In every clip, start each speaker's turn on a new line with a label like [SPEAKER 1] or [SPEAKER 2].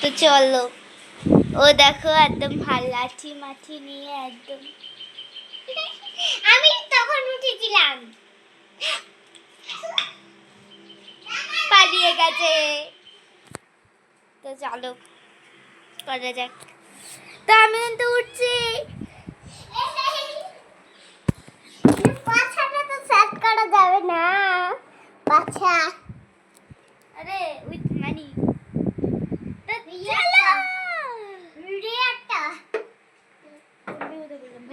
[SPEAKER 1] তো চলো, ও দেখো একদম লাঠি মাঠি নিয়ে একদম।
[SPEAKER 2] আমি তখন উঠেছিলাম,
[SPEAKER 1] পালিয়ে গেছে। তো চলো করা যাক। তো আমি কিন্তু উঠছি।
[SPEAKER 2] পাছাটা তো সেট করা যাবে না, পাছা
[SPEAKER 1] আরে উইথ মানি।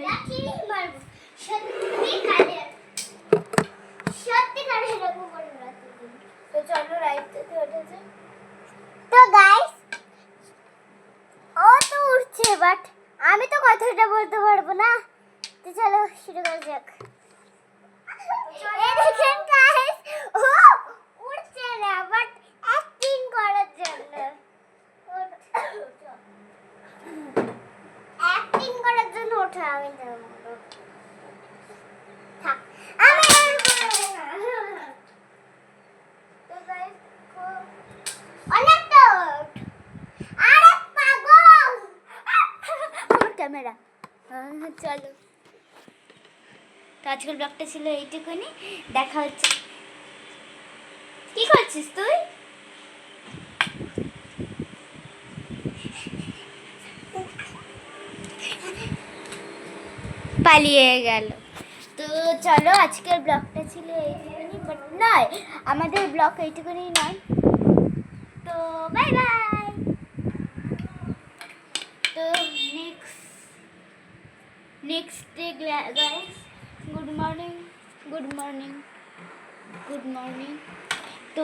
[SPEAKER 2] লাঠি মারবো সত্যি করে এরকম করে লাঠি দিবো।
[SPEAKER 1] তো চলো রাইট থেকে উঠেছে।
[SPEAKER 2] তো গাইস, ও তো উঠছে বাট আমি তো কথাটা বলতে পারবো না। তো চলো শুরু করা যাক। এই দেখেন গাইস, ও উঠছে না বাট অ্যাক্টিং করার জন্য, অ্যাক্টিং করার জন্য ওঠা। আমি যাবো থাক, আমি আর বলবো না।
[SPEAKER 1] তো গাইস
[SPEAKER 2] অনেক তো আরে পাগল,
[SPEAKER 1] আমার ক্যামেরা। চলো, তো আজকের ব্লগটা ছিল এইটুকুনি। দেখা হচ্ছে। কি করছিস তুই? পালিয়ে গেল। তো চলো, আজকের ব্লগটা ছিল এইটুকুনি, বাট নয়, আমাদের ব্লগ এইটুকুনি নয়। তো বাই বাই। তো next day guys, good morning, good morning, good morning. তো